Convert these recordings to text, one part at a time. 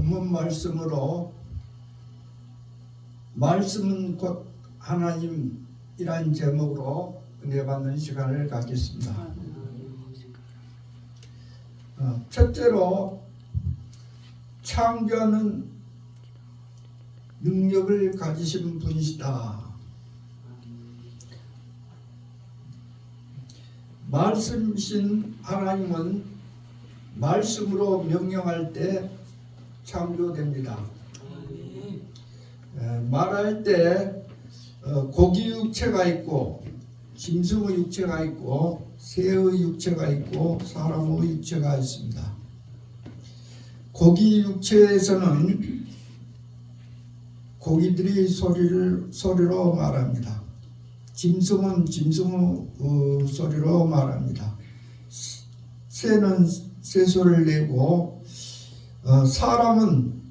본문 말씀으로 말씀은 곧 하나님이란 제목으로 은혜 받는 시간을 갖겠습니다. 첫째로 창조하는 능력을 가지신 분이시다. 말씀이신 하나님은 말씀으로 명령할 때 창조됩니다. 말할 때 고기 육체가 있고 짐승의 육체가 있고 새의 육체가 있고 사람의 육체가 있습니다. 고기 육체에서는 고기들이 소리로 말합니다. 짐승은 짐승의 소리로 말합니다. 새는 새소리를 내고 사람은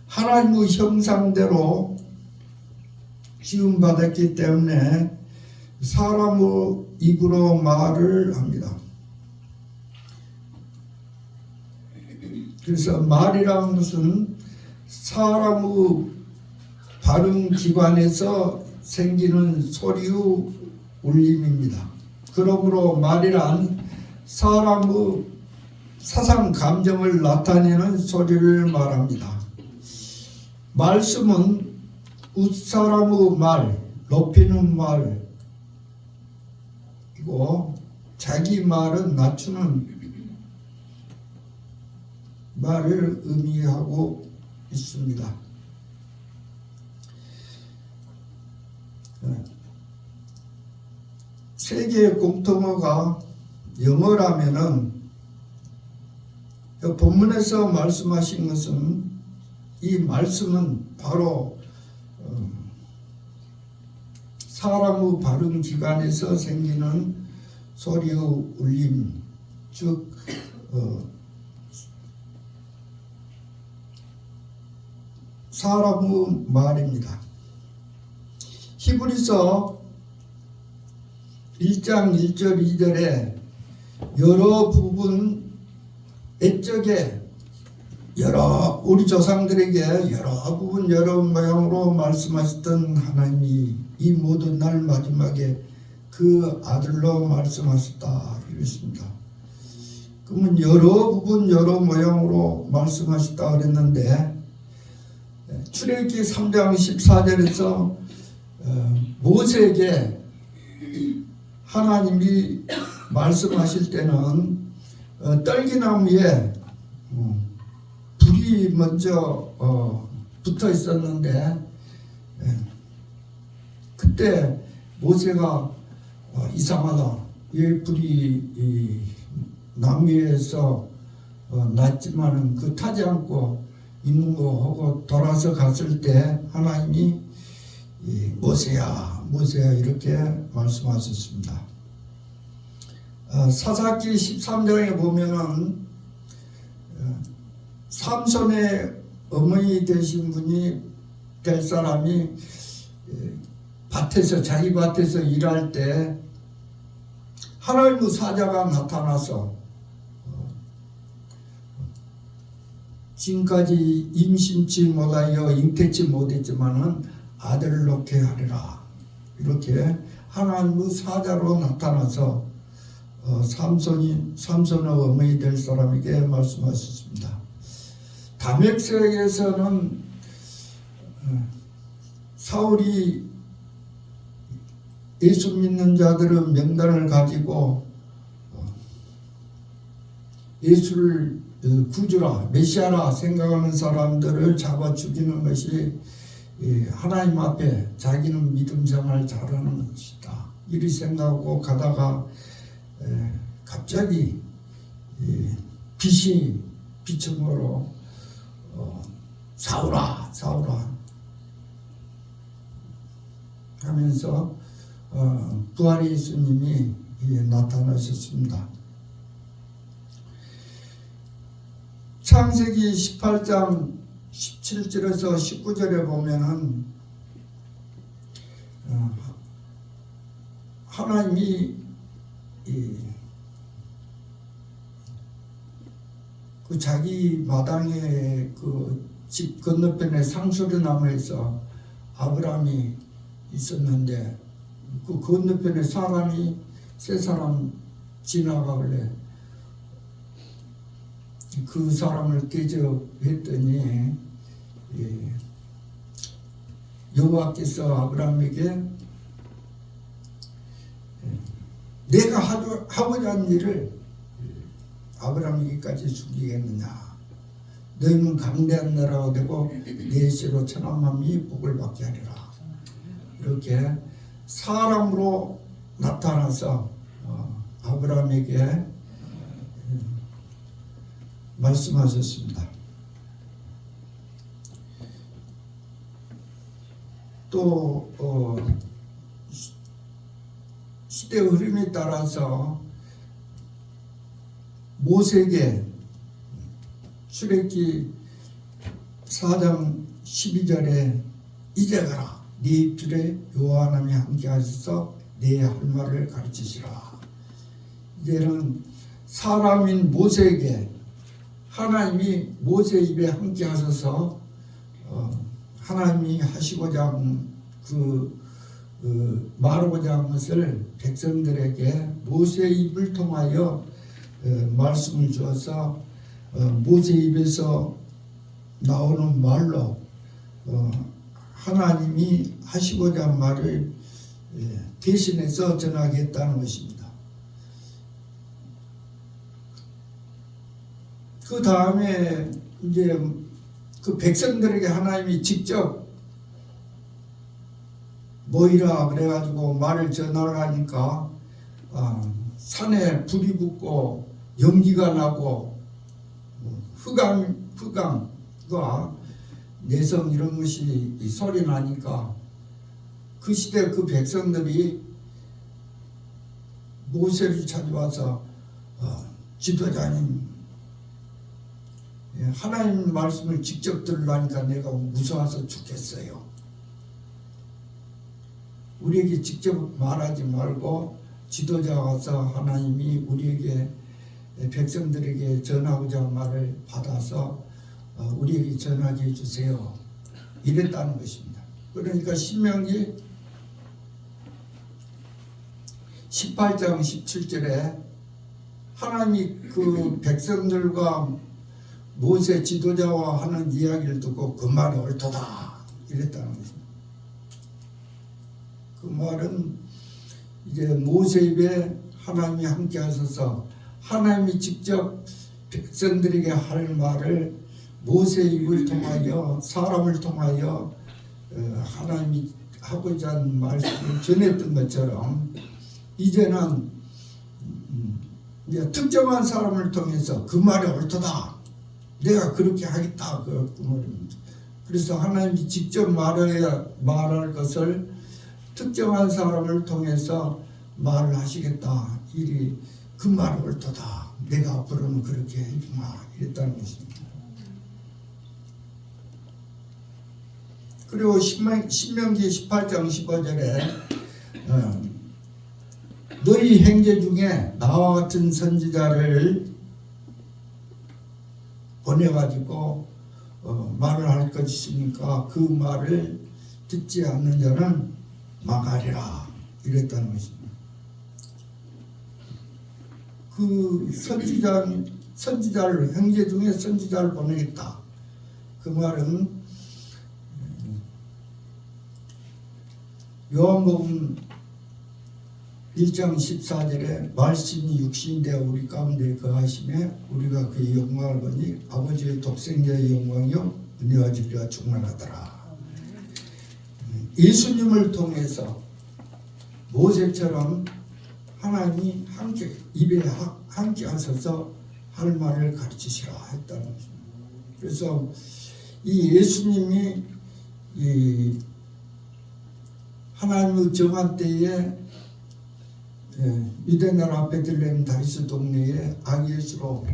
하나님의 형상대로 지음받았기 때문에 사람의 입으로 말을 합니다. 그래서 말이라는 것은 사람의 발음 기관에서 생기는 소리의 울림입니다. 그러므로 말이란 사람의 사상 감정을 나타내는 소리를 말합니다. 말씀은 웃사람의 말, 높이는 말이고 자기 말은 낮추는 말을 의미하고 있습니다. 세계 공통어가 영어라면은 본문에서 말씀하신 것은 이 말씀은 바로 사람의 발음 기관에서 생기는 소리의 울림, 즉 사람의 말입니다. 히브리서 1장 1절 2절에 여러 부분 옛적에 우리 조상들에게 여러 부분 여러 모양으로 말씀하셨던 하나님이 이 모든 날 마지막에 그 아들로 말씀하셨다 이랬습니다. 그러면 여러 부분 여러 모양으로 말씀하셨다 그랬는데 출애굽기 3장 14절에서 모세에게 하나님이 말씀하실 때는 떨기나무에 불이 먼저 붙어 있었는데 그때 모세가 이상하다. 이 불이 이 나무에서 났지만은 그 타지 않고 있는 거 하고 돌아서 갔을 때 하나님이 모세야 이렇게 말씀하셨습니다. 사사기 13장에 보면은 삼손의 어머니 되신 분이 될 사람이 자기 밭에서 일할 때 하나님의 사자가 나타나서 지금까지 임신치 못하여 잉태치 못했지만은 아들을 낳게 하리라 이렇게 하나님의 사자로 나타나서 삼손의 어머니 될 사람에게 말씀하셨습니다. 다메섹에서는 사울이 예수 믿는 자들의 명단을 가지고 예수를 구주라 메시아라 생각하는 사람들을 잡아 죽이는 것이 하나님 앞에 자기는 믿음 생활 잘하는 것이다 이리 생각하고 가다가 갑자기 빛이 비춤으로 사울아 하면서 부활의 예수님이 나타나셨습니다. 창세기 18장 17절에서 19절에 보면은 하나님이 그 자기 마당에 그 집 건너편에 상수리 나무에서 아브라함이 있었는데 그 건너편에 사람이 세 사람 지나가길래 그 사람을 대접했더니 여호와께서 아브라함에게 내가 하고자 하는 일을 아브라함에게까지 숨기겠느냐. 너희는 강대한 나라가 되고 내 씨로 천하만민이 복을 받게 하리라. 이렇게 사람으로 나타나서 아브라함에게 말씀하셨습니다. 또 시대 흐름에 따라서 모세에게 출애굽기 4장 12절에 이제 가라 네 입술에 여호와 하나님이 함께 하셔서 네 할 말을 가르치시라. 이제는 사람인 모세에게 하나님이 모세 입에 함께 하셔서 하나님이 하시고자 하는 말하고자 하는 것을 백성들에게 모세 입을 통하여 말씀을 주어서 모세 입에서 나오는 말로 하나님이 하시고자 한 말을 대신해서 전하겠다는 것입니다. 그 다음에 이제 그 백성들에게 하나님이 직접 모이라 그래가지고 말을 전하려니까 산에 불이 붙고 연기가 나고 흑암과 내성 이런 것이 소리 나니까 그 시대 그 백성들이 모세를 찾아와서 지도자님 하나님 말씀을 직접 들으려니까 내가 무서워서 죽겠어요. 우리에게 직접 말하지 말고 지도자가 와서 하나님이 우리에게 백성들에게 전하고자 한 말을 받아서 우리에게 전하게 해주세요. 이랬다는 것입니다. 그러니까 신명기 18장 17절에 하나님이 그 백성들과 모세 지도자와 하는 이야기를 듣고 그 말이 옳도다 이랬다는 것입니다. 그 말은 이제 모세 입에 하나님이 함께 하셔서 하나님이 직접 백성들에게 할 말을 모세 입을 통하여 사람을 통하여 하나님이 하고자 하는 말씀을 전했던 것처럼 이제는 이제 특정한 사람을 통해서 그 말이 옳도다 내가 그렇게 하겠다 그 말입니다. 그래서 하나님이 직접 말할 것을 특정한 사람을 통해서 말을 하시겠다. 이리 그 말이 옳도다. 내가 앞으로는 그렇게 해주마. 이랬다는 것입니다. 그리고 신명기 18장 15절에 너희 형제 중에 나와 같은 선지자를 보내가지고 말을 할 것이니까 그 말을 듣지 않는 자는 망하리라 이랬다는 것입니다. 그 선지자를 형제 중에 선지자를 보내겠다. 그 말은 요한복음 1장 14절에 말씀이 육신이 되어 우리 가운데 거하심에 우리가 그의 영광을 보니 아버지의 독생자의 영광이요 은혜와 진리가 충만하더라. 예수님을 통해서 모세처럼 하나님이 함께 입에 함께 하셔서 할 말을 가르치시라 했다는 것입니다. 그래서 이 예수님이 이 하나님의 정한 때에 유대나라 베들레헴 다리스 동네에 아기 예수로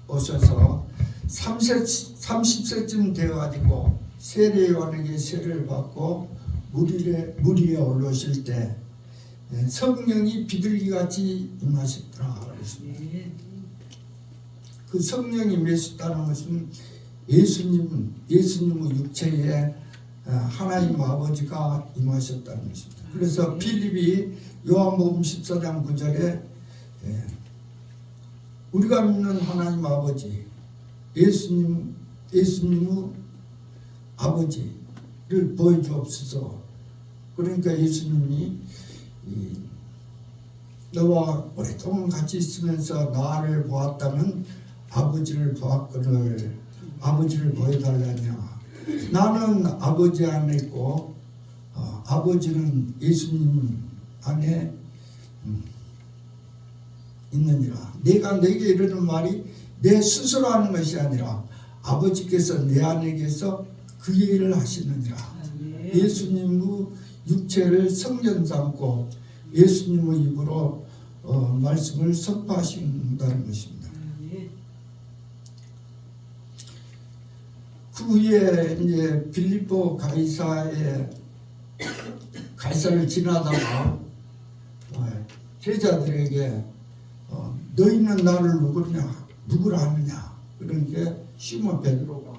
오셔서 30세쯤 되어가지고 세례요한에게 세례를 받고 물 위에 올라오실 때 성령이 비둘기같이 임하셨더라. 그 성령이 임했다는 것은 예수님의 육체에 하나님 아버지가 임하셨다는 것입니다. 그래서 필립이 요한복음 14장 9절에 우리가 믿는 하나님 아버지, 예수님의 아버지를 보여주옵소서. 그러니까 예수님이 너와 오랫동안 같이 있으면서 나를 보았다면 아버지를 보았거늘 아버지를 보여달라냐. 나는 아버지 안에 있고 아버지는 예수님 안에 있느니라. 내가 내게 이르는 말이 내 스스로 하는 것이 아니라 아버지께서 내 안에 계서 그 일을 하시느니라. 예수님의 육체를 성전 삼고 예수님의 입으로 말씀을 선포하신다는 것입니다. 그 후에 이제 빌립보 가이사를 지나다가 제자들에게 너희는 나를 누구라 하느냐. 그러니까 시몬 베드로가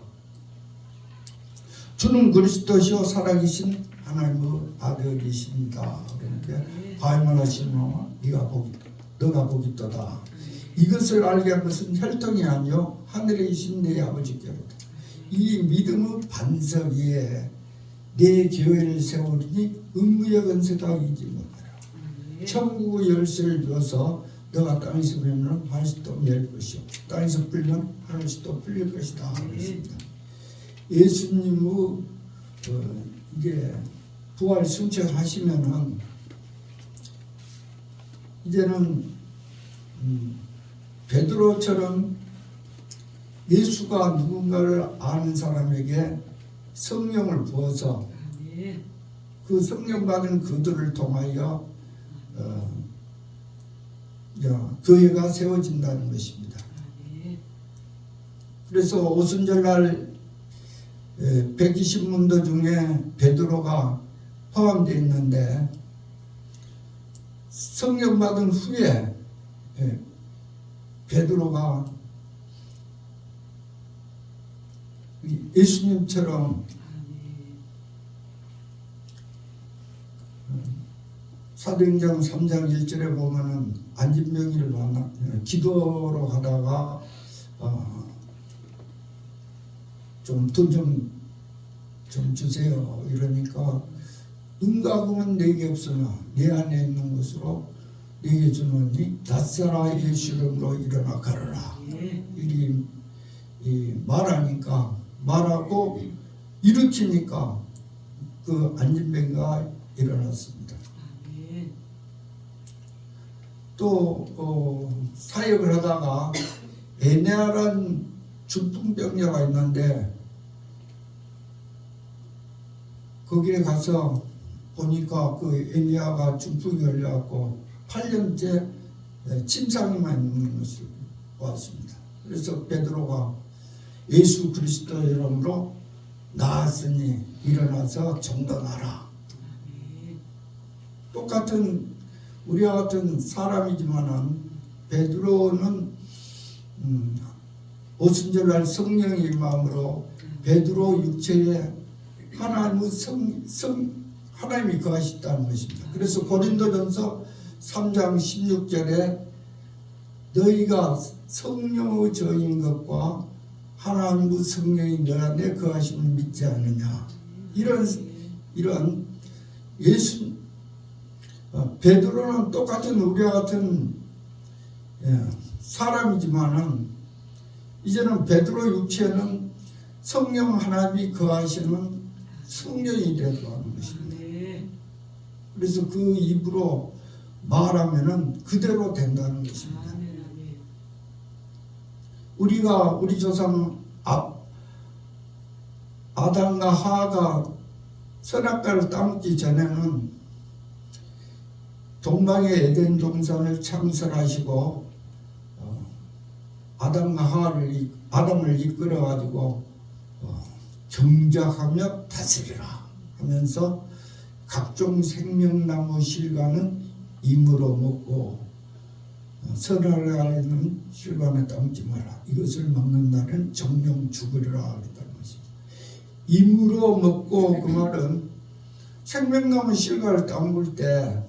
주는 그리스도시요 살아계신 하나님의 아들이십니다. 그러니까 바이마나 시몬아 너가 보겠도다. 이것을 알게 한 것은 혈통이 아니요 하늘에 계신 내 아버지께로다. 이 믿음의 반석 위에 내 교회를 세우리니 음부의 권세가 이기지 못하라. 천국의 열쇠를 줘서 너가 땅에서 풀면 하늘에서도 열 것이요 땅에서 풀면 하늘에서도 풀릴 것이다. 그랬습니다. 예수님의 이제 부활 승천하시면은 이제는 베드로처럼 예수가 누군가를 아는 사람에게 성령을 부어서 그 성령 받은 그들을 통하여 교회가 세워진다는 것입니다. 그래서 오순절날 120문도 중에 베드로가 포함되어 있는데 성령 받은 후에 베드로가 예수님처럼 사도행전 3장 1절에 보면은 안진병이를 만나 기도로 가다가 좀 돈 좀 주세요 이러니까 은가금은 내게 없으나 내 안에 있는 것으로 내게 주노니 낫사라 예수 이름으로 일어나 가르라. 이리 말하고 일으키니까 그 안진병이가 일어났습니다. 또 사역을 하다가 에네아라는 중풍병자가 있는데 거기에 가서 보니까 그 에네아가 중풍이 걸려갖고 8년째 침상에만 있는 것을 보았습니다. 그래서 베드로가 예수 그리스도 이름으로 나았으니 일어나서 정돈하라. 똑같은 우리와 같은 사람이지만은 베드로는 오순절날 성령의 마음으로 베드로 육체에 하나님의 하나님이 거하셨다는 것입니다. 그래서 고린도전서 3장 16절에 너희가 성령의 저인 것과 하나님의 성령이 너 안에 거하심을 믿지 않느냐. 이런 예수 베드로는 똑같은 우리와 같은 사람이지만은 이제는 베드로 육체는 성령 하나님이 거하시는 성령이 되어가는 것입니다. 그래서 그 입으로 말하면은 그대로 된다는 것입니다. 우리가 우리 조상 아담과 하와가 선악과를 따먹기 전에는 동방의 에덴 동산을 창설하시고 아담을 이끌어 가지고 경작하며 다스리라 하면서 각종 생명나무 실과는 임으로 먹고 선하라는 실감에 담지 마라. 이것을 먹는 날은 정령 죽으리라 하겠다는 것입니다. 임으로 먹고, 그 말은 생명나무 실과를 따먹을 때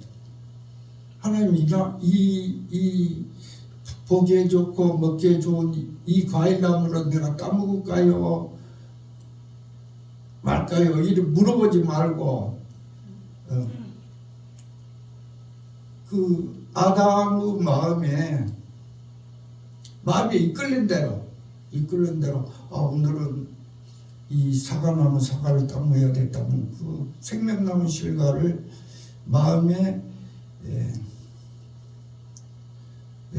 하나님이 이 보기에 좋고 먹기에 좋은 이 과일나무를 내가 따먹을까요? 말까요? 이렇게 물어보지 말고 그 아담의 마음에 이끌린 대로 오늘은 이 사과나무 사과를 따먹어야 됐다면 그 생명나무 실과를 마음에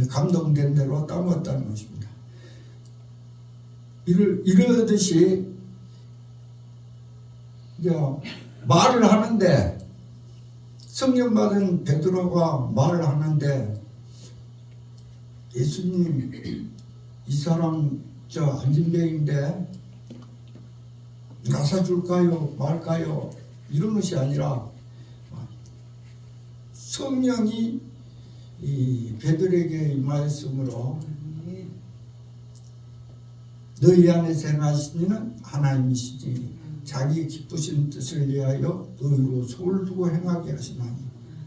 감동된 대로 따먹었다는 것입니다. 이러듯이 말을 하는데, 성령 받은 베드로가 말을 하는데, 예수님, 이 사람 안진뱅인데 나사줄까요 말까요, 이런 것이 아니라 성령이 이 베드로에게 임하였으므로 너희 안에서 행하신 이는 하나님이시지 자기 기쁘신 뜻을 위하여 너희로 소를 두고 행하게 하시나니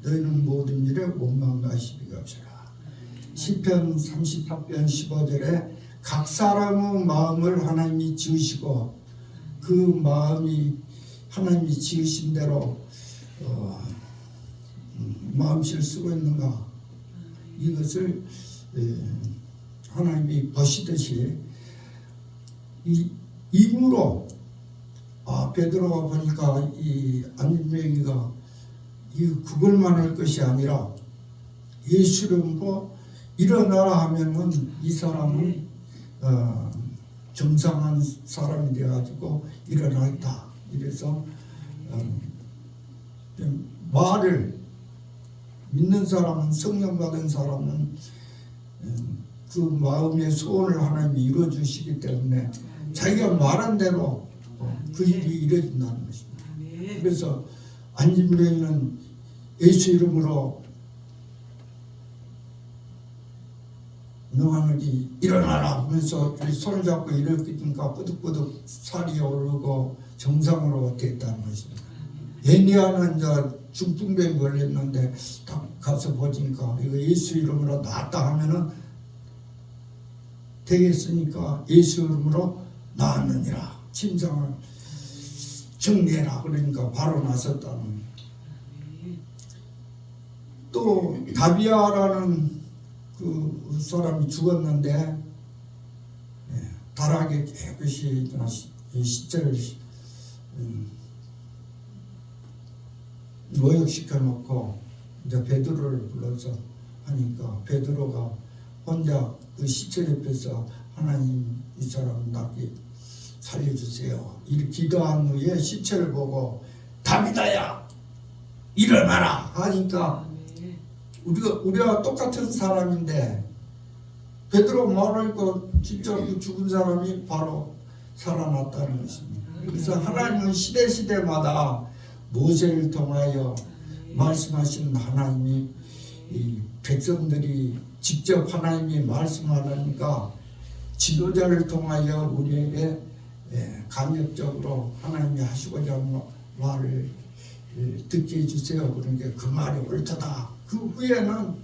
너희는 모든 일에 원망과 시비가 없으라. 시편 34편 15절에 각 사람의 마음을 하나님이 지으시고 그 마음이 하나님이 지으신 대로 마음씨를 쓰고 있는가, 이것을 하나님이 보시듯이 이 입으로 베드로가 보니까 이 안진뱅이가 그걸만 할 것이 아니라 예수 이름으로 일어나라 하면은 이 사람은 정상한 사람이 되어가지고 일어나겠다. 이래서 말을 믿는 사람은, 성령 받은 사람은 그 마음의 소원을 하나님이 이루어주시기 때문에 자기가 말한 대로 그 일이 이루어진다는 것입니다. 그래서 안진뱅이는 예수 이름으로 명하노니 일어나라 하면서 손을 잡고 일으키니까 뿌득뿌득 살이 오르고 정상으로 됐다는 것입니다. 애니아는 이제 중풍병이 걸렸는데 딱 가서 보니까 이거 예수 이름으로 낫다 하면은 되겠으니까 예수 이름으로 나았느니라, 침상을 정리해라 그러니까 바로 나섰다는. 또 다비아라는 그 사람이 죽었는데 다락에 깨끗이 시체를 모욕시켜 놓고 이제 베드로를 불러서 하니까 베드로가 혼자 그 시체 옆에서 하나님, 이 사람 낫게 살려주세요 이렇게 기도한 후에 시체를 보고 다비다야 일어나라 하니까 우리가 똑같은 사람인데 베드로 말하니까 진짜 그 죽은 사람이 바로 살아났다는 것입니다. 그래서 하나님은 시대마다 모세를 통하여 말씀하시는 하나님이 이 백성들이 직접 하나님이 말씀하니까 지도자를 통하여 우리에게 간접적으로 하나님이 하시고자 하는 말을 듣게 해주세요. 그러니까 그 말이 옳다. 그 후에는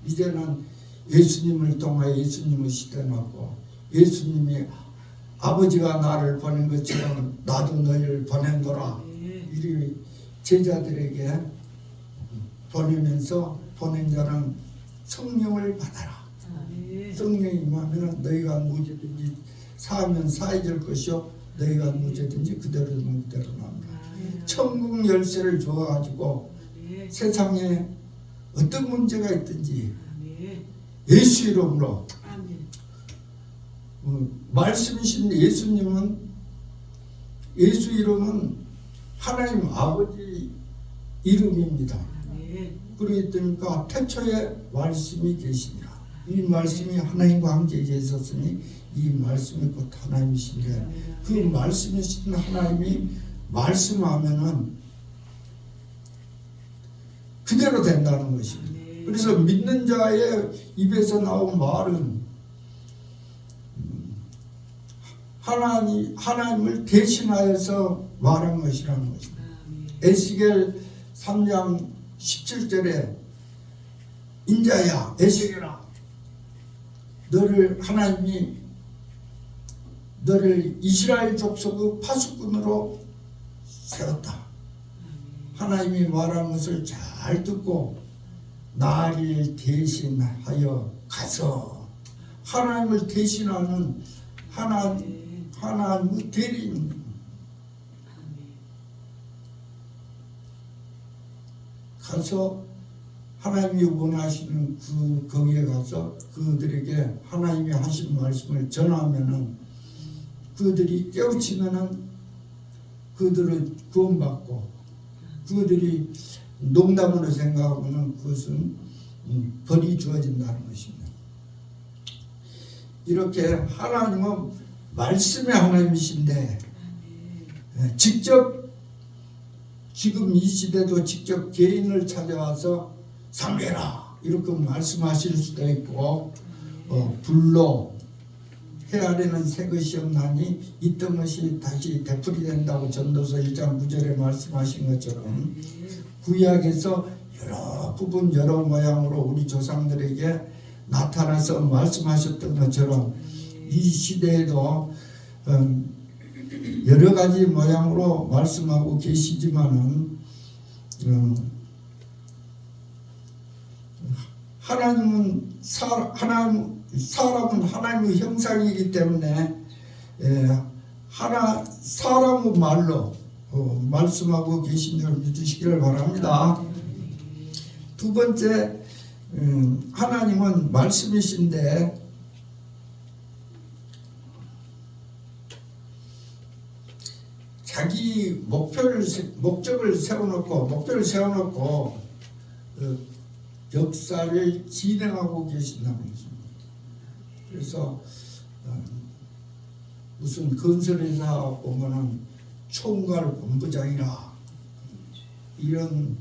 이제는 예수님을 통하여 예수님의 시대는 없고 예수님이 아버지가 나를 보낸 것처럼 나도 너희를 보낸노라 이 제자들에게 보내면서 보낸 자는 성령을 받아라. 성령이 임하면 너희가 무죄든지 사하면 사해질 것이요 너희가 무죄든지 그대로 두면 그대로 나옵니다. 천국 열쇠를 줘가지고 세상에 어떤 문제가 있든지 예수 이름으로 말씀이신 예수님은 예수 이름은 하나님 아버지 이름입니다. 그러니까 태초에 말씀이 계시니라. 이 말씀이 하나님과 함께 계셨으니 이 말씀이 곧 하나님이신데 그 말씀이신 하나님이 말씀하면은 그대로 된다는 것입니다. 그래서 믿는 자의 입에서 나온 말은 하나님을 대신하여서 말한 것이라는 것입니다. 에스겔 3장 17절에 인자야 에스겔아 하나님이 너를 이스라엘 족속의 파수꾼으로 세웠다. 하나님이 말하는 것을 잘 듣고 나를 대신하여 가서 하나님을 대신하는 하나님의 대리인 가서 하나님이 원하시는 거기에 가서 그들에게 하나님이 하신 말씀을 전하면은 그들이 깨우치면은 그들을 구원받고 그들이 농담으로 생각하고는 그것은 벌이 주어진다는 것입니다. 이렇게 하나님은 말씀의 하나님이신데 직접 지금 이 시대도 직접 개인을 찾아와서 상배라 이렇게 말씀하실 수도 있고 불로 헤아리는 새 것이 없나니 있던 것이 다시 되풀이된다고 전도서 1장 9절에 말씀하신 것처럼 구약에서 여러 부분 여러 모양으로 우리 조상들에게 나타나서 말씀하셨던 것처럼 이 시대에도 여러 가지 모양으로 말씀하고 계시지만은 사람은 하나님의 형상이기 때문에 사람의 말로 말씀하고 계신 줄 믿으시기를 바랍니다. 두 번째, 하나님은 말씀이신데 자기 목적을 세워놓고 역사를 진행하고 계신다는 것입니다. 그래서 무슨 건설회사 보면은 총괄 본부장이라 이런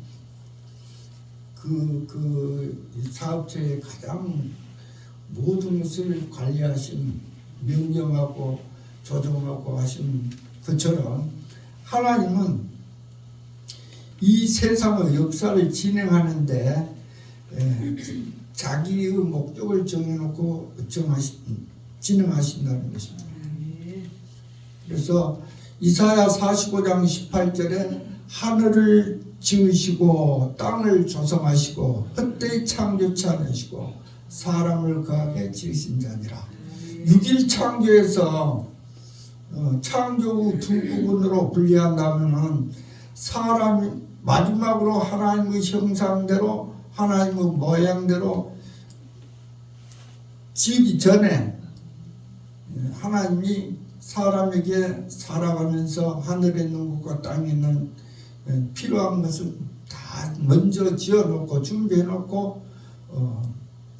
그 사업체의 가장 모든 것을 관리하신 명령하고 조정하고 하신 것처럼 하나님은 이 세상의 역사를 진행하는데 자기의 목적을 정해놓고 진행하신다는 것입니다. 그래서 이사야 45장 18절에 하늘을 지으시고 땅을 조성하시고 헛되이 창조치 않으시고 사람을 거하게 지으신 자니라. 6일 창조에서 창조 두 부분으로 분리한다면은 사람이 마지막으로 하나님의 형상대로 하나님의 모양대로 지기 전에 하나님이 사람에게 살아가면서 하늘에 있는 것과 땅에 있는 필요한 것을 다 먼저 지어놓고 준비해놓고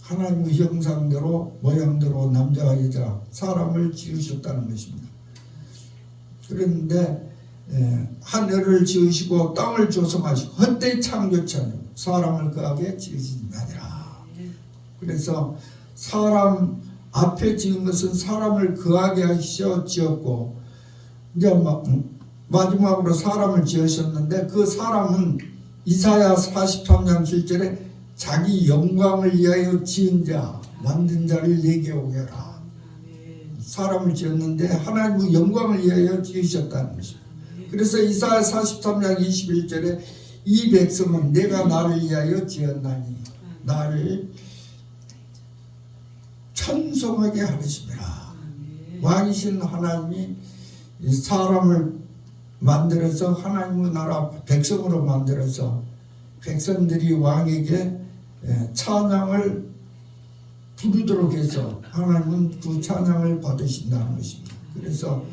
하나님의 형상대로 모양대로 남자와 여자 사람을 지으셨다는 것입니다. 그런데 하늘을 지으시고 땅을 조성하시고 헛되이 창조치 않고 사람을 거하게 지으신 아니라. 그래서 사람 앞에 지은 것은 사람을 거하게 하셔 지었고 이제 마지막으로 사람을 지으셨는데 그 사람은 이사야 43장 7절에 자기 영광을 위하여 지은 자 만든 자를 내게 오게 하라. 사람을 지었는데 하나님의 영광을 위하여 지으셨다는 것입니다. 그래서 이사야 43장 21절에 이 백성은 내가 나를 위하여 지었나니 나를 찬송하게 하리심이라. 왕이신 하나님이 사람을 만들어서 하나님의 나라 백성으로 만들어서 백성들이 왕에게 찬양을 부르도록 해서 하나님은 그 찬양을 받으신다는 것입니다. 그래서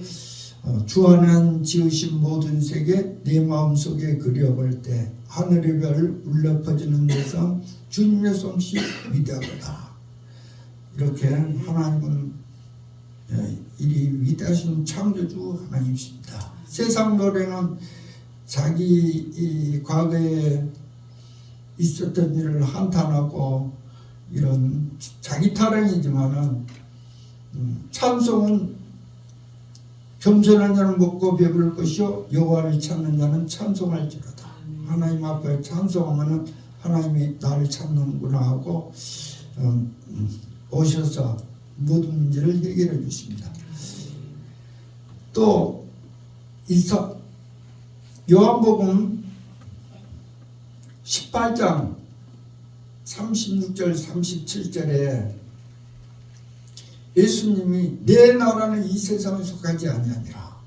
주 하나님 지으신 모든 세계 내 마음속에 그려볼 때 하늘의 별 울려 퍼지는 데서 주님의 솜씨 위대하다. 이렇게 하나님은 이리 위대하신 창조주 하나님이십니다. 세상 노래는 자기 이 과거에 있었던 일을 한탄하고 이런 자기 타령이지만은 찬송은 겸손한 자는 먹고 배부를 것이요 여호와를 찾는 자는 찬송할지로다. 하나님 앞에 찬송하면은 하나님이 나를 찾는구나 하고 오셔서 모든 문제를 해결해 주십니다. 또 요한복음 18장 36절 37절에 예수님이 내 나라는 이 세상에 속하지 아니하니라.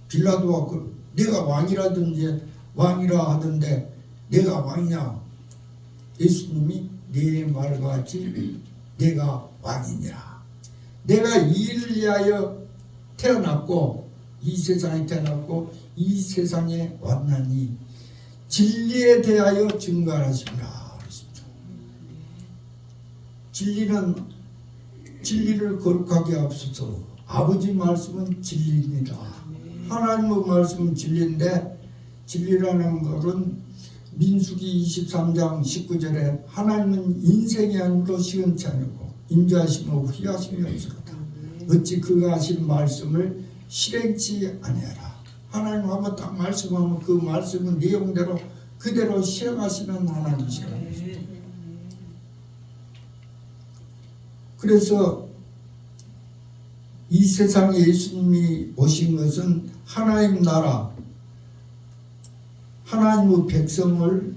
빌라도가 내가 왕이라 하던데 내가 왕이냐? 예수님이 내 말과 같이 내가 왕이니라. 내가 이 일을 위하여 태어났고 이 세상에 태어났고 이 세상에 왔나니 진리에 대하여 증거하십니다. 진리를 거룩하게 하옵소서. 아버지 말씀은 진리입니다. 하나님의 말씀은 진리인데 진리라는 것은 민수기 23장 19절에 하나님은 인생이 아니므로 시험치 아니고 인자하심으로 후회하심이 없으로다. 어찌 그가 하신 말씀을 실행치 아니하라. 하나님 한번 딱 말씀하면 그 말씀은 내용대로 그대로 시행하시는 하나님이시라. 그래서 이 세상에 예수님이 오신 것은 하나님 나라, 하나님의 백성을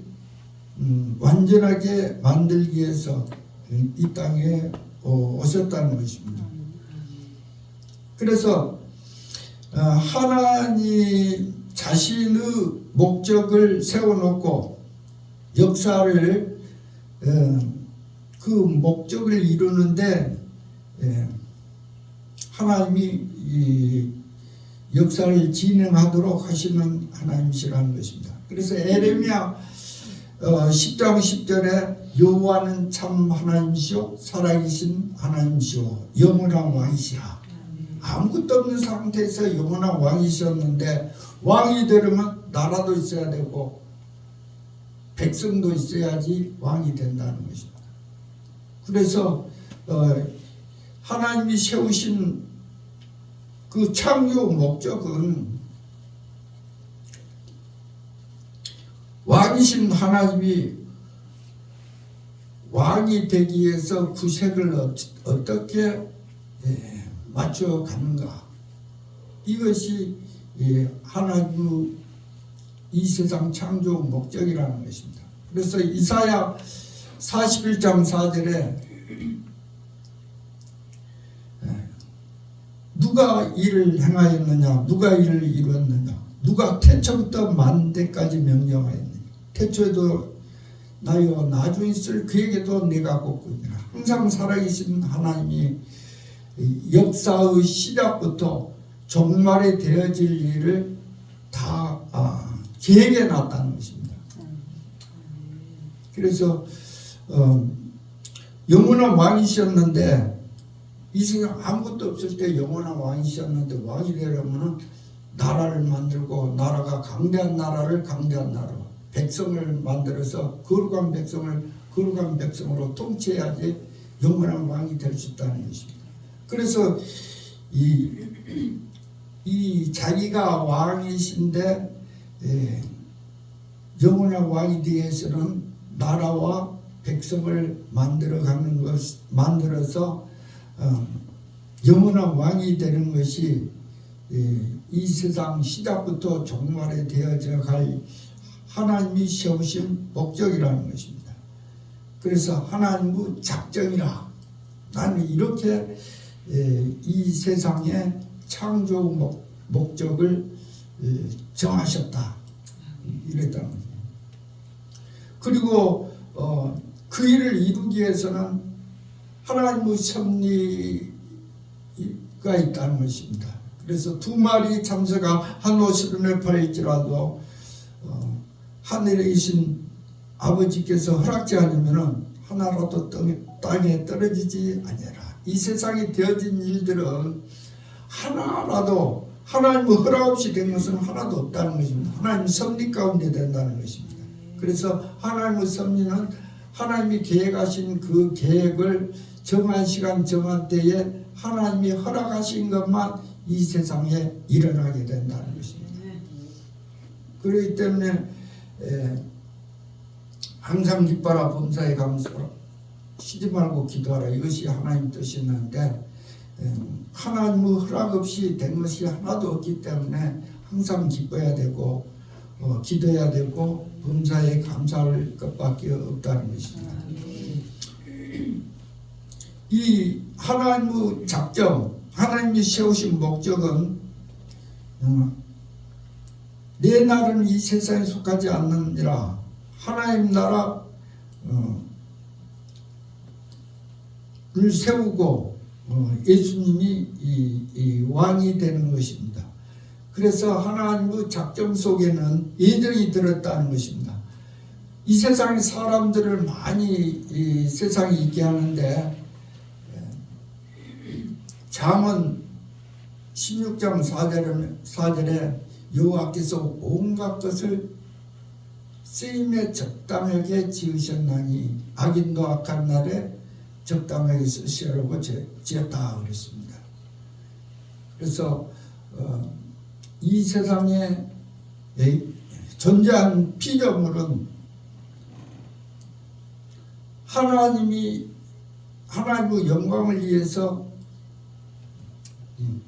완전하게 만들기 위해서 이 땅에 오셨다는 것입니다. 그래서 하나님 자신의 목적을 세워놓고 역사를 그 목적을 이루는데 하나님이 이 역사를 진행하도록 하시는 하나님이시라는 것입니다. 그래서 에레미야 10장 10절에 여호와는 참 하나님이시오 살아계신 하나님이시오 영원한 왕이시라. 아무것도 없는 상태에서 영원한 왕이셨는데 왕이 되려면 나라도 있어야 되고 백성도 있어야지 왕이 된다는 것입니다. 그래서 하나님이 세우신 그 창조 목적은 왕이신 하나님이 왕이 되기 위해서 구색을 어떻게 맞춰가는가, 이것이 하나님의 이 세상 창조 목적이라는 것입니다. 그래서 이사야 41장 4절에 누가 이를 행하였느냐, 누가 이를 이루었느냐, 누가 태초부터 만대까지 명령하였느냐, 태초에도 나요 나중에 있을 그에게도 내가 꼽고있느라. 항상 살아계신 하나님이 역사의 시작부터 종말에 되어질 일을 다 계획해 놨다는 것입니다. 그래서 영원한 왕이셨는데 이 세상 아무것도 없을 때 영원한 왕이셨는데 왕이 되려면 나라를 만들고 나라가 강대한 나라를 강대한 나라로 백성을 만들어서 거룩한 백성으로 통치해야지 영원한 왕이 될 수 있다는 것입니다. 그래서 이 자기가 왕이신데 영원한 왕이 되기 위해서는 나라와 백성을 만들어서 영원한 왕이 되는 것이 이 세상 시작부터 종말에 되어져 갈 하나님이 세우신 목적이라는 것입니다. 그래서 하나님의 작정이라 나는 이렇게 이 세상의 창조 목적을 정하셨다 이랬다는 거죠. 그리고 그 일을 이루기 위해서는 하나님의 섭리가 있다는 것입니다. 그래서 두 마리 참새가 한 옷으로 팔릴지라도 하늘에 계신 아버지께서 허락지 않으면 하나라도 땅에 떨어지지 아니하라. 이 세상에 되어진 일들은 하나라도 하나님의 허락 없이 된 것은 하나도 없다는 것입니다. 하나님 섭리 가운데 된다는 것입니다. 그래서 하나님의 섭리는 하나님이 계획하신 그 계획을 정한 시간 정한 때에 하나님이 허락하신 것만 이 세상에 일어나게 된다는 것입니다. 그렇기 때문에 항상 기뻐라 범사에 감사하라 쉬지 말고 기도하라 이것이 하나님 뜻이었는데 하나님의 허락 없이 된 것이 하나도 없기 때문에 항상 기뻐야 되고 기도해야 되고 범사에 감사할 것밖에 없다는 것입니다. 이 하나님의 작정, 하나님이 세우신 목적은 내 날은 이 세상에 속하지 않느니라 하나님 나라를 세우고 예수님이 이 왕이 되는 것입니다. 그래서 하나님의 작정 속에는 예정이 들었다는 것입니다. 이 세상에 사람들을 많이 이 세상에 있게 하는데 잠언 16장 4절에 여호와께서 온갖 것을 쓰임에 적당하게 지으셨나니 악인도 악한 날에 적당하게 쓰시라고 지었다 그랬습니다. 그래서 이 세상에 존재한 피조물은 하나님의 영광을 위해서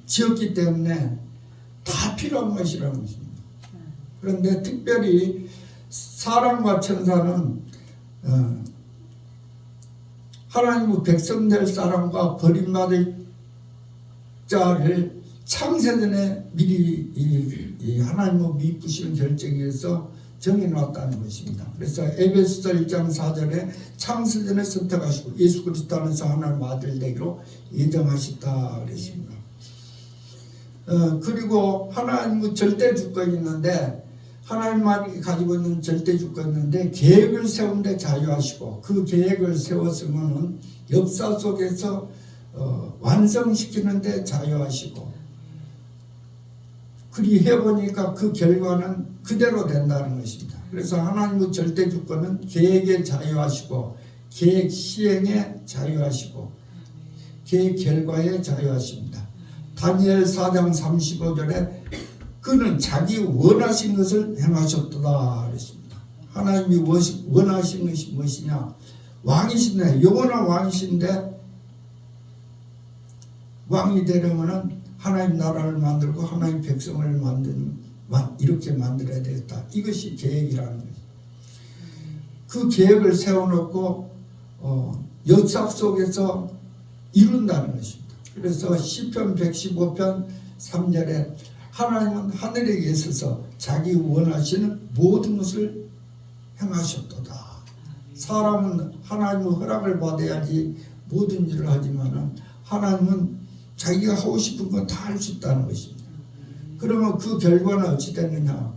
지었기 때문에 다 필요한 것이라는 것입니다. 그런데 특별히 사람과 천사는 하나님의 백성 될 사람과 버림받을 자를 창세전에 미리 하나님의 미쁘신 결정에서 정해놨다는 것입니다. 그래서 에베소서 1장 4절에 창세전에 선택하시고 예수 그리스도 안에서 하나님 아들 되기로 예정하셨다 그랬습니다. 그리고 하나님의 절대 주권이 있는데 하나님만이 가지고 있는 절대 주권이 있는데 계획을 세운 데 자유하시고 그 계획을 세웠으면 역사 속에서 완성시키는 데 자유하시고 그리 해보니까 그 결과는 그대로 된다는 것입니다. 그래서 하나님의 절대 주권은 계획에 자유하시고 계획 시행에 자유하시고 계획 결과에 자유하십니다. 다니엘 4장 35절에 그는 자기 원하신 것을 행하셨도다 그랬습니다. 하나님이 원하신 것이 무엇이냐? 왕이신데 영원한 왕이신데 왕이 되려면 하나님 나라를 만들고 하나님 백성을 이렇게 만들어야 되겠다. 이것이 계획이라는 거죠. 그 계획을 세워놓고 역사 속에서 이룬다는 것입니다. 그래서 시편 115편 3절에 하나님은 하늘에 계셔서 자기 원하시는 모든 것을 행하셨도다. 사람은 하나님의 허락을 받아야지 모든 일을 하지만 하나님은 자기가 하고 싶은 건 다 할 수 있다는 것입니다. 그러면 그 결과는 어찌 되느냐?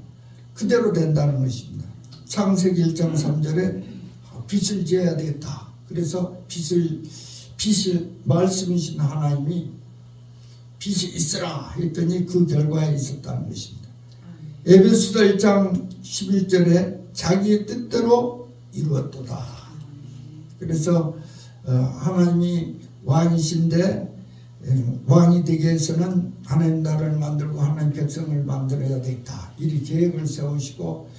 그대로 된다는 것입니다. 창세기 1장 3절에 빚을 지어야 되겠다. 그래서 빚을 말씀이신 하나님이 빚이 있으라 했더니 그 결과에 있었다는 것입니다. 에베소서 1장 11절에 자기의 뜻대로 이루었도다. 그래서 하나님이 왕이신데 왕이 되기 위해서는 하나님 나라를 만들고 하나님 백성을 만들어야 되겠다. 이 계획을 세우시고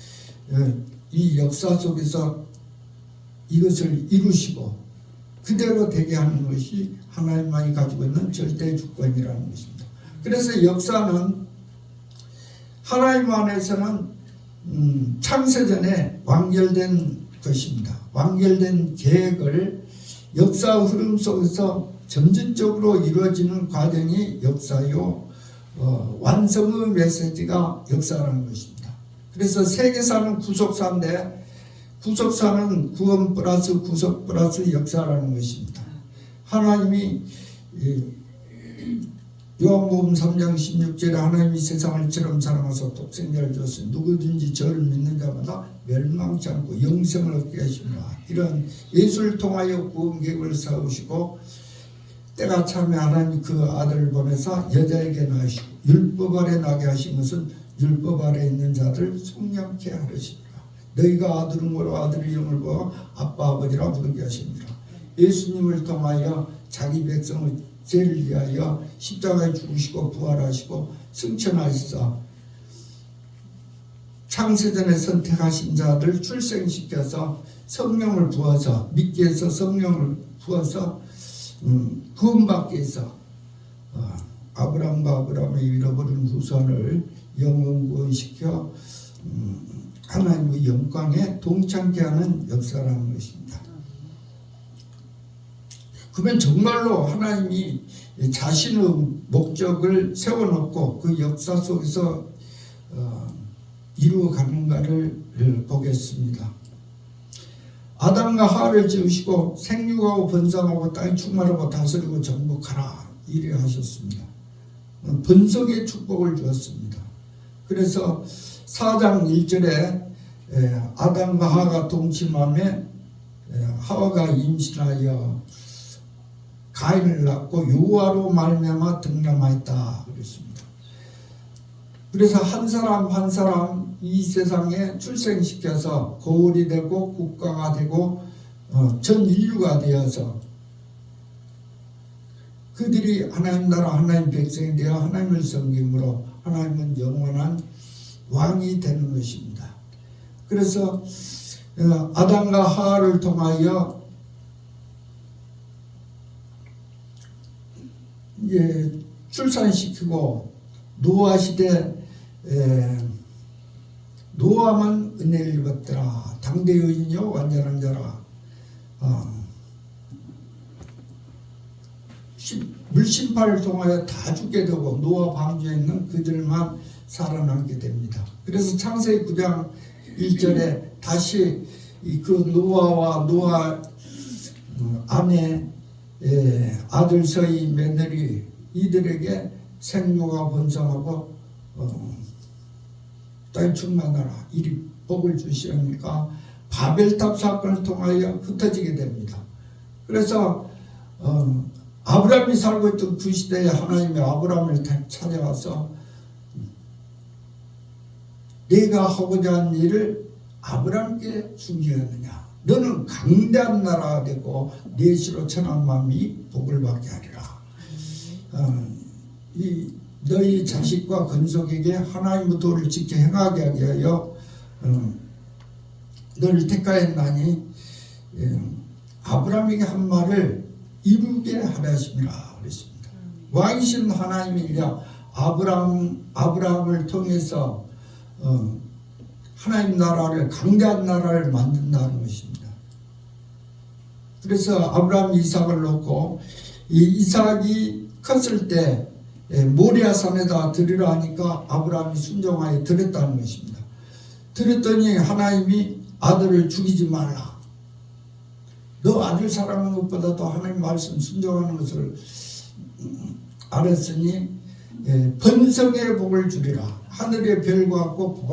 이 역사 속에서 이것을 이루시고 그대로 되게 하는 것이 하나님만이 가지고 있는 절대 주권이라는 것입니다. 그래서 역사는 하나님 안에서는 창세전에 완결된 것입니다. 완결된 계획을 역사 흐름 속에서 점진적으로 이루어지는 과정이 역사요, 완성의 메시지가 역사라는 것입니다. 그래서 세계사는 구속사인데 구속사는 구원 플러스 구속 플러스 역사라는 것입니다. 하나님이 요한복음 3장 16절에 하나님이 세상을 처럼 사랑하사 독생자를 주었으니 누구든지 저를 믿는 자마다 멸망치 않고 영생을 얻게 하십니다. 이런 예수를 통하여 구원 계획을 세우시고 때가 차면 하나님이 그 아들을 보내사 여자에게 낳으시고 율법 아래 나게 하신 것은 율법 아래 있는 자들 속량케 하시니라. 너희가 아들은 아들의 이름을 부어 아빠 아버지라 부르게 하십니다. 예수님을 통하여 자기 백성의 죄를 위하여 십자가에 죽으시고 부활하시고 승천하시사 창세전에 선택하신 자들 출생시켜서 성령을 부어서 믿게 해서 성령을 부어서 구원받게 해서 아브람과 아브람의 잃어버린 후손을 영원 구원시켜 하나님의 영광에 동참케 하는 역사라는 것입니다. 그러면 정말로 하나님이 자신의 목적을 세워놓고 그 역사 속에서 이루어가는가를 보겠습니다. 아담과 하와를 지으시고 생육하고 번성하고 땅에 충만하고 다스리고 정복하라 이래 하셨습니다. 번성의 축복을 주었습니다. 그래서 4장 1절에 아담과 하와가 동침함에 하와가 임신하여 가인을 낳고 요아로 말미암아 등남하였다 그랬습니다. 그래서 한 사람 한 사람 이 세상에 출생시켜서 거울이 되고 국가가 되고 전 인류가 되어서 그들이 하나님 나라 하나님 백성이 되어 하나님을 섬김으로 하나님은 영원한 왕이 되는 것입니다. 그래서 아담과 하와를 통하여 출산시키고 노아 시대 노아만 은혜를 입었더라. 당대 여인이요 완전한 자라. 물심판을 통하여 다 죽게 되고 노아 방주에 있는 그들만 살아남게 됩니다. 그래서 창세기 9장 1절에 다시 그 노아와 노아 아내 아들 서이 며느리 이들에게 생육하고 번성하고 땅에 충만하라 이리 복을 주시니까 바벨탑 사건을 통하여 흩어지게 됩니다. 그래서 아브라함이 살고 있던 그 시대에 하나님이 아브라함을 찾아와서 내가 하고자 하는 일을 아브라함께 숨기었느냐. 너는 강대한 나라가 되고 내 시로 천한 만민이 복을 받게 하리라. 너희 자식과 건속에게 하나님의 도를 지켜 행하게 하게 하여 너를 택하였나니 아브라함에게 한 말을 이루게 하려 하심이라 그랬습니다. 왕이신 하나님이라 아브라함을 통해서 하나님 나라를 강대한 나라를 만든다는 것입니다. 그래서 아브라함이 이삭을 놓고 이 이삭이 컸을 때 모리아 산에다 드리라 하니까 아브라함이 순종하여 드렸다는 것입니다. 드렸더니 하나님이 아들을 죽이지 말라. 너 아들 사랑하는 것보다도 하나님 말씀 순종하는 것을 알았으니 번성의 복을 주리라. 하늘의 별과 같고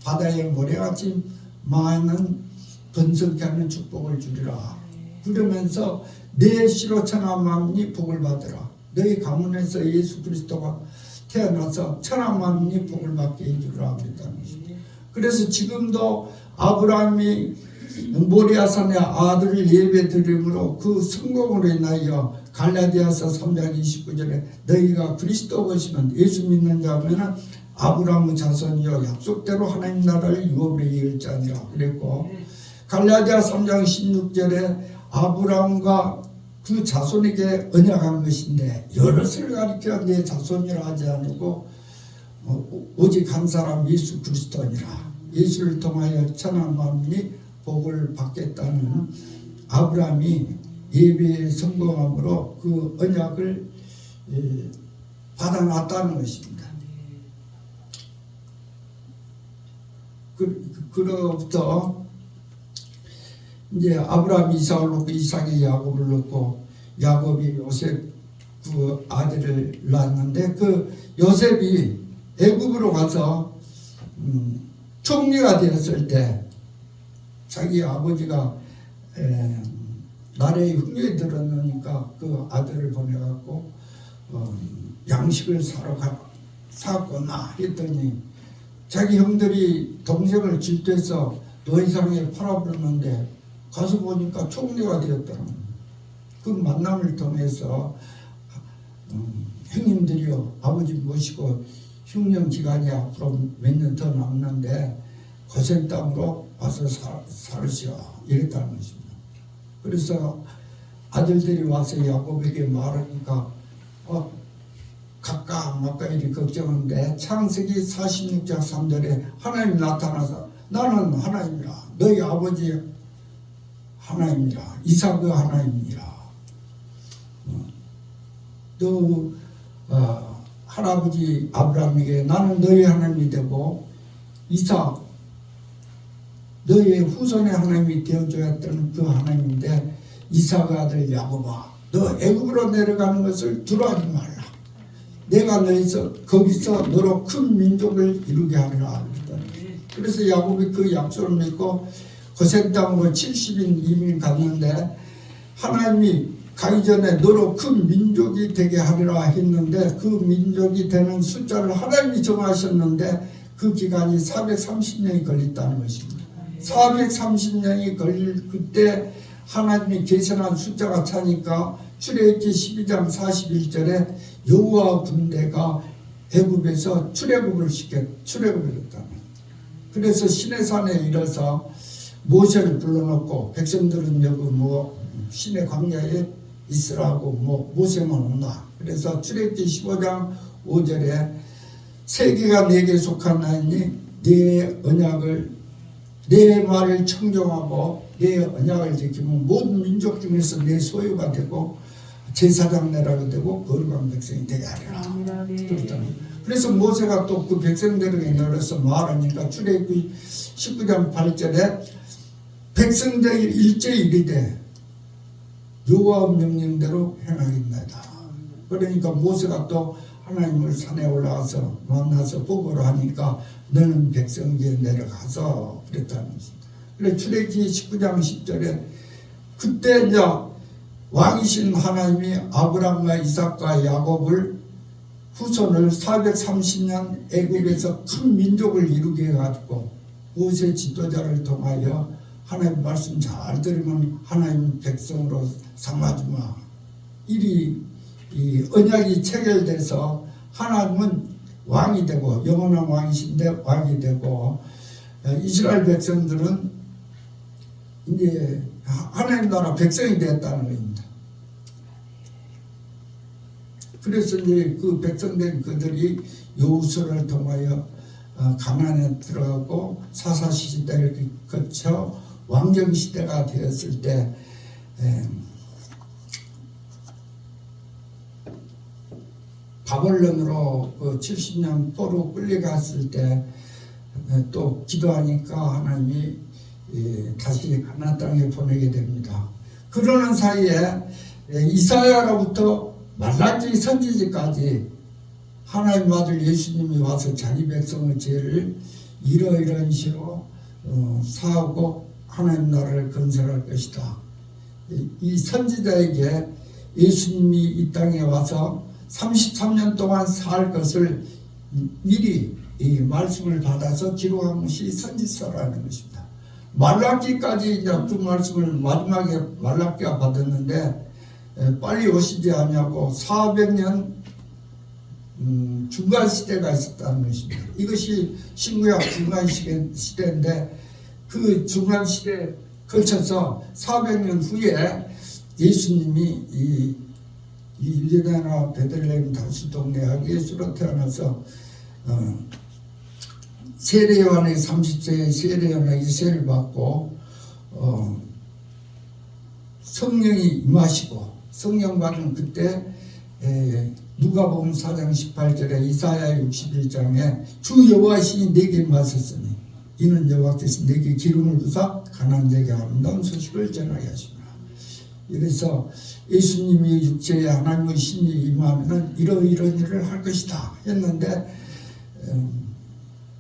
바다의 모래같이 많은 번성케 하는 축복을 주리라. 그러면서 내 시로 천하 만민이 복을 받으라. 너희 가문에서 예수 그리스도가 태어나서 천하 만민이 복을 받게 해주리라 그랬다는 것입니다. 그래서 지금도 아브라함이 모리아산에 아들을 예배 드림으로 그 성공으로 인하여 갈라디아서 3장 29절에 너희가 그리스도 보시면 예수 믿는 자면 아브라함의 자손이여 약속대로 하나님 나라를 유업으로 이을 자니라 그랬고, 갈라디아 3장 16절에 아브라함과 그 자손에게 언약한 것인데 여럿을 가리켜 내 자손이라 하지 않고 오직 한 사람 예수 그리스도니라. 예수를 통하여 천하 만민이 복을 받겠다는 아브라함이 예배에 성공함으로 그 언약을 받아놨다는 것입니다. 그로부터 이제 아브라함이 이삭을 놓고 이삭이 야곱을 놓고 야곱이 요셉 그 아들을 낳았는데 그 요셉이 애굽으로 가서 총리가 되었을 때 자기 아버지가 나라에 흥미에 들었으니까 그 아들을 보내갖고 양식을 사거나 했더니 자기 형들이 동생을 질투해서 더 이상에 팔아버렸는데 가서 보니까 총리가 되었다는 거예요. 그 만남을 통해서 형님들이요, 아버지 모시고 흉년 기간이 앞으로 몇 년 더 남는데 고생 땅으로 와서 살으시오 이랬다는 것입니다. 그래서 아들들이 와서 야곱에게 말하니까 각각 막가이리 걱정하는데 창세기 46장 3절에 하나님이 나타나서 나는 하나님이라 너희 아버지 하나님이라 이삭의 하나님이라 너 할아버지 아브라함에게 나는 너희 하나님이 되고 이삭 너희의 후손의 하나님이 되어줘야 했던 그 하나님인데 이삭의 아들 야곱아 너 애굽으로 내려가는 것을 두려워하지 말라. 내가 너희서 거기서 너로 큰 민족을 이루게 하리라. 그래서 야곱이 그 약속을 믿고 고센 땅으로 70인 이민 갔는데 하나님이 가기 전에 너로 큰 민족이 되게 하리라 했는데 그 민족이 되는 숫자를 하나님이 정하셨는데 그 기간이 430년이 걸렸다는 것입니다. 430년이 걸릴 그때 하나님이 계산한 숫자가 차니까 출애굽기 12장 41절에 여호와 군대가 애굽에서 출애굽을 했다. 그래서 시내산에 이르러서 모세를 불러놓고 백성들은 여기 시내 광야에 있으라고 모세만 온다. 그래서 출애굽기 15장 5절에 세계가 내게 속하나니 내 언약을 내 말을 청정하고 내 언약을 지키면 모든 민족 중에서 내 소유가 되고 제사장 내라가 되고 거룩한 백성이 되게 하리라. 그래서 모세가 또 그 백성들에게 내려서 말하니까 출애굽기 19장 8절에 백성들이 일제히 이르되 여호와 명령대로 행하겠나이다. 그러니까 모세가 또 하나님을 산에 올라가서 만나서 보고를 하니까 너는 백성에게 내려가서 그랬다는 것입니다. 그래서 출애굽기 19장 10절에 그때 이제 왕이신 하나님이 아브람과 이삭과 야곱을 후손을 430년 애굽에서 큰 민족을 이루게 해가지고 모세 지도자를 통하여 하나님 말씀 잘 들으면 하나님 백성으로 삼아주마. 이 언약이 체결돼서 하나님은 왕이 되고 영원한 왕이신데 왕이 되고 이스라엘 백성들은 이제 하나님 나라 백성이 됐다는 겁니다. 그래서 이제 그 백성된 그들이 여호수아를 통하여 가나안에 들어가고 사사시대를 거쳐 왕정시대가 되었을 때 바벨론으로 그 70년 포로 끌려갔을 때 또 기도하니까 하나님이 다시 가나안 땅에 보내게 됩니다. 그러는 사이에 이사야로부터 말라기 선지자까지 하나님 아들 예수님이 와서 자기 백성의 죄를 이러이러한 식으로 사하고 하나님 나라를 건설할 것이다. 이 선지자에게 예수님이 이 땅에 와서 33년 동안 살 것을 미리 이 말씀을 받아서 기록한 것이 선지서라는 것입니다. 말라기까지 이제 그 말씀을 마지막에 말라기가 받았는데 빨리 오시지 않냐고 400년 중간 시대가 있었다는 것입니다. 이것이 신구약 중간 시대인데 그 중간 시대에 걸쳐서 400년 후에 예수님이 이 유대나 베들레헴 다시 동네 예수로 태어나서 세례요한의 30세에 세례요한에게 세례를 받고 성령이 임하시고 성령 받은 그때 누가복음 4장 18절에 이사야 61장에 주 여호와시니 내게 임하셨으니 이는 여호와께서 내게 기름을 부사 가난한 자에게 아름다운 소식을 전하게 하시니라. 이래서 예수님이 육체에 하나님의 신이 임하면 이러이러한 일을 할 것이다 했는데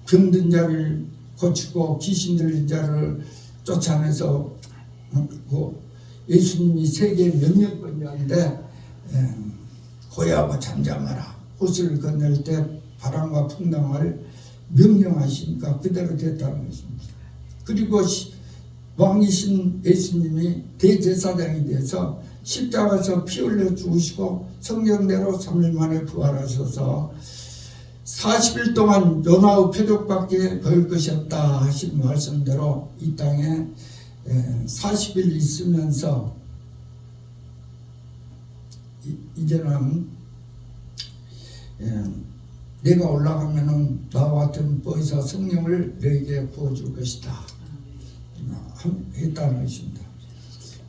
병든 자를 고치고 귀신 들린 자를 쫓아내서 예수님이 세계 몇몇 번이었는데 고야하고 잠잠하라 호수를 건널 때 바람과 풍랑을 명령하시니까 그대로 됐다는 것입니다. 그리고 왕이신 예수님이 대제사장이 돼서 십자가에서 피 흘려 죽으시고 성경대로 3일 만에 부활하셔서 40일 동안 요나의 표적밖에 보일 것이 없다 하신 말씀대로 이 땅에 40일 있으면서 이제는 내가 올라가면은 나와 같은 보혜사 성령을 너에게 부어줄 것이다 했다는 것입니다.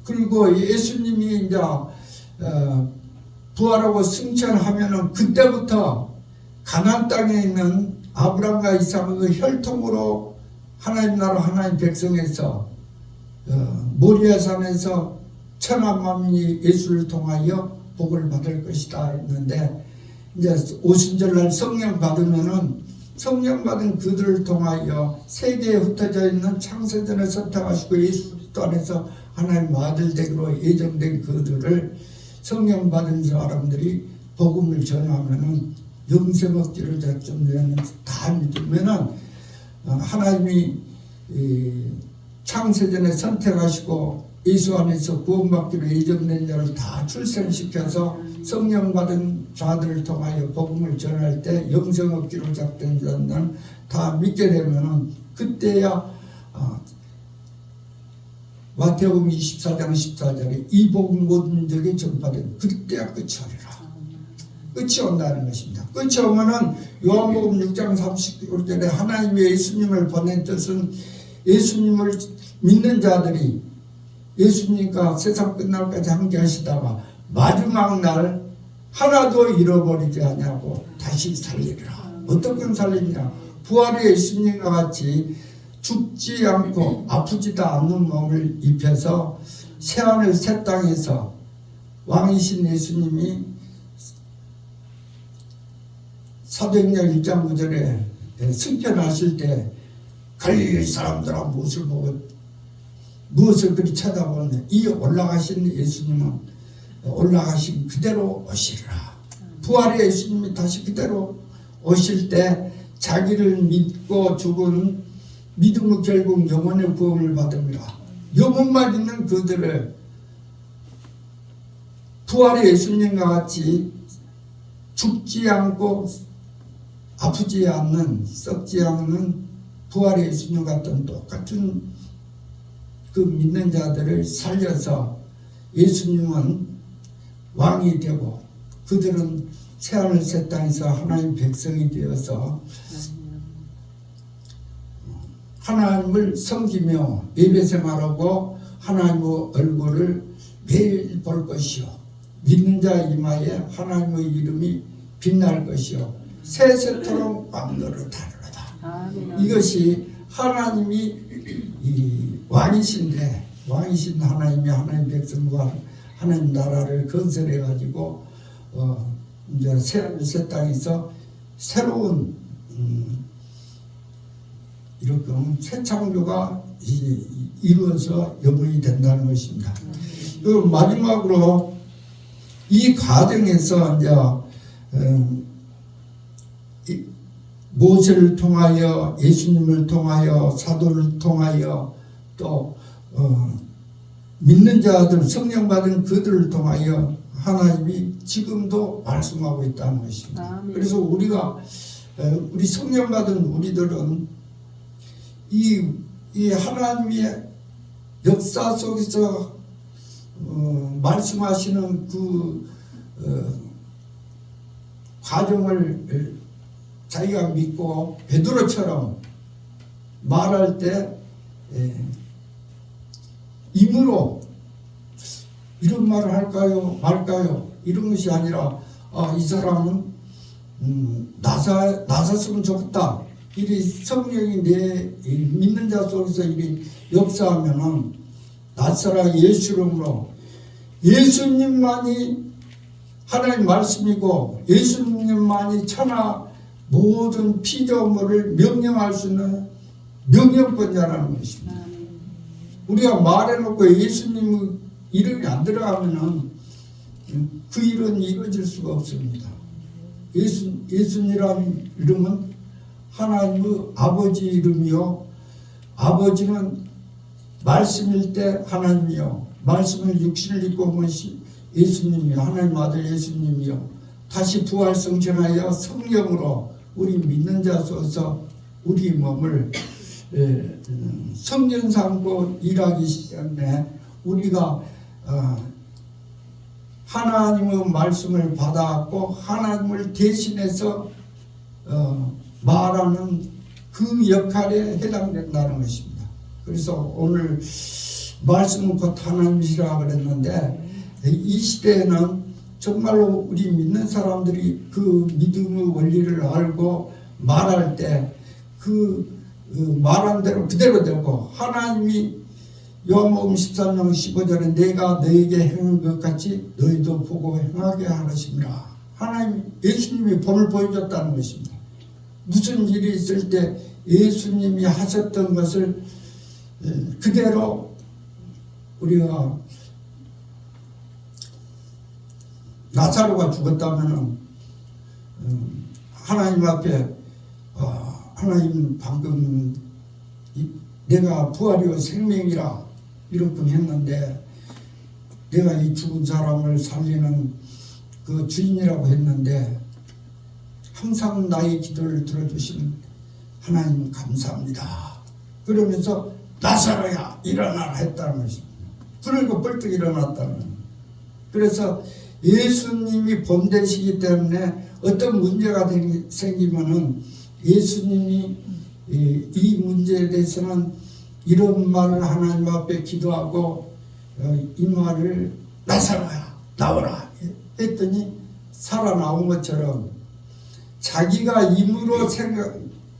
그리고 예수님이 이제 부활하고 승천하면은 그때부터 가나안 땅에 있는 아브라함과 이삭의 그 혈통으로 하나님 나라 하나님 백성에서 모리아 산에서 천한 만민이 예수를 통하여 복을 받을 것이다 했는데, 이제 오순절날 성령 받으면은 성령 받은 그들을 통하여 세계에 흩어져 있는 창세전에 선택하시고 예수 그리스도 안에서 하나님 아들 되기로 예정된 그들을 성령 받은 사람들이 복음을 전하면은 영생 얻기를 작정되는 다 믿으면은 하나님이 창세전에 선택하시고 예수 안에서 구원받기로 예정된 자를 다 출생시켜서 성령 받은 자들을 통하여 복음을 전할 때 영생 얻기로 작된 자는 다 믿게 되면은 그때야 마태복음 24장 14절에 이 복음 모든 적에 전파된 그때야 끝이 오리라. 끝이 온다는 것입니다. 끝이 오면은 요한복음 6장 39절에 하나님이 예수님을 보낸 뜻은 예수님을 믿는 자들이 예수님과 세상 끝날까지 함께 하시다가 마지막 날 하나도 잃어버리지 않냐고 다시 살리리라. 어떻게 살리냐? 부활의 예수님과 같이 죽지 않고 아프지도 않는 몸을 입혀서 새하늘 새 땅에서 왕이신 예수님이 사도행전 1장 9절에 승천하실 때 갈릴리 사람들아 무엇을 보고 무엇을 그리 쳐다보는데 이 올라가신 예수님은 올라가신 그대로 오시리라. 부활의 예수님이 다시 그대로 오실 때 자기를 믿고 죽은 믿음의 결국 영혼의 구원을 받습니다. 영혼만 있는 그들을 부활의 예수님과 같이 죽지 않고 아프지 않는 썩지 않는 부활의 예수님 같은 똑같은 그 믿는 자들을 살려서 예수님은 왕이 되고 그들은 새하늘 새 땅에서 하나님 백성이 되어서 하나님을 섬기며 예배 생활하고 하나님의 얼굴을 매일 볼 것이요 믿는 자 이마에 하나님의 이름이 빛날 것이요 새새토록 왕노릇하리로다. 이것이 하나님이 왕이신데 왕이신 하나님이 하나님 백성과 하나님 나라를 건설해 가지고 이제 새 땅에서 새로운 이렇게 새 창조가 이루어서 영원히 된다는 것입니다. 그리고 마지막으로 이 과정에서 이제 모세를 통하여 예수님을 통하여 사도를 통하여 또 믿는 자들 성령 받은 그들을 통하여 하나님이 지금도 말씀하고 있다는 것입니다. 그래서 우리가 우리 성령 받은 우리들은 이 하나님의 역사 속에서 말씀하시는 그 과정을 자기가 믿고 베드로처럼 말할 때 임으로 이런 말을 할까요 말까요 이런 것이 아니라 이 사람은 나섰으면 좋겠다. 이리 성령이 내 믿는 자 속에서 이리 역사하면은 나사라 예수 이름으로 예수님만이 하나님 말씀이고 예수님만이 천하 모든 피조물을 명령할 수 있는 명령권자라는 것입니다. 우리가 말해놓고 예수님 이름이 안 들어가면은 그 일은 이루어질 수가 없습니다. 예수님이라는 이름은 하나님의 아버지 이름이요 아버지는 말씀일 때 하나님이요, 말씀을 육신을 입고 온 예수님이요, 하나님 아들 예수님이요, 다시 부활 성천하여 성령으로 우리 믿는 자로서 우리 몸을 성전 삼고 일하기 시작해 우리가 하나님의 말씀을 받아갖고 하나님을 대신해서 말하는 그 역할에 해당된다는 것입니다. 그래서 오늘 말씀은 곧 하나님이시라 그랬는데, 이 시대에는 정말로 우리 믿는 사람들이 그 믿음의 원리를 알고 말할 때 그 말한 대로 그대로 되고, 하나님이 요한복음 13장 15절에 내가 너에게 행한 것 같이 너희도 보고 행하게 하시니라. 하나님, 예수님이 본을 보여줬다는 것입니다. 무슨 일이 있을 때 예수님이 하셨던 것을 그대로 우리가, 나사로가 죽었다면 하나님 앞에 하나님 방금 내가 부활이요 생명이라 이렇게 했는데, 내가 이 죽은 사람을 살리는 그 주인이라고 했는데 항상 나의 기도를 들어주신 하나님 감사합니다. 그러면서 나사로야 일어나라 했다는 것입니다. 그러니까 벌떡 일어났다는 거예요. 그래서 예수님이 본되시기 때문에 어떤 문제가 생기면은 예수님이 이 문제에 대해서는 이런 말을 하나님 앞에 기도하고 이 말을 나사로야 나오라 했더니 살아나온 것처럼 자기가 임으로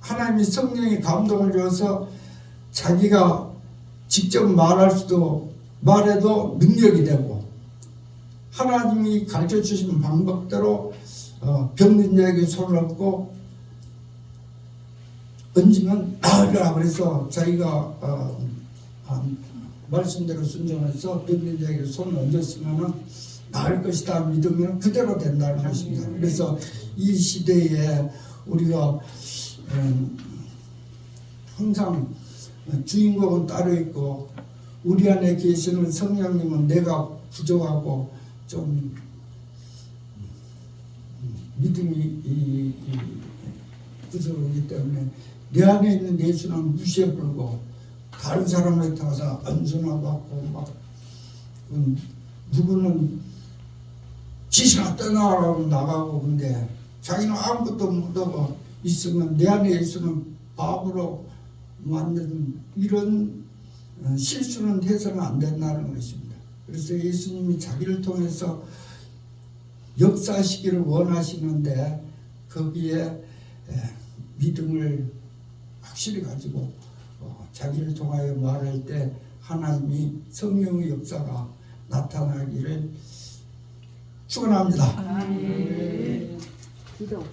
하나님이 성령이 감동을 줘서 자기가 직접 말해도 능력이 되고, 하나님이 가르쳐 주신 방법대로 병든 자에게 손을 얹고 얹으면 나으리라 그래서 자기가 말씀대로 순종해서 병든 자에게 손을 얹었으면 나을 것이다 믿으면 그대로 된다는 것입니다. 그래서 이 시대에 우리가 항상 주인공은 따로 있고, 우리 안에 계시는 성령님은 내가 부족하고 좀 믿음이 부족하기 때문에 내 안에 있는 예수는 무시해버리고 다른 사람한테 가서 안전하고 막 누구는 지시나 떠나라고 나가고, 근데 자기는 아무것도 못하고 있으면 내 안에 예수는 바보로 만든 이런 실수는 해서는 안 된다는 것입니다. 그래서 예수님이 자기를 통해서 역사하시기를 원하시는데 거기에 믿음을 확실히 가지고 자기를 통하여 말할 때 하나님이 성령의 역사가 나타나기를 축원합니다. 기도.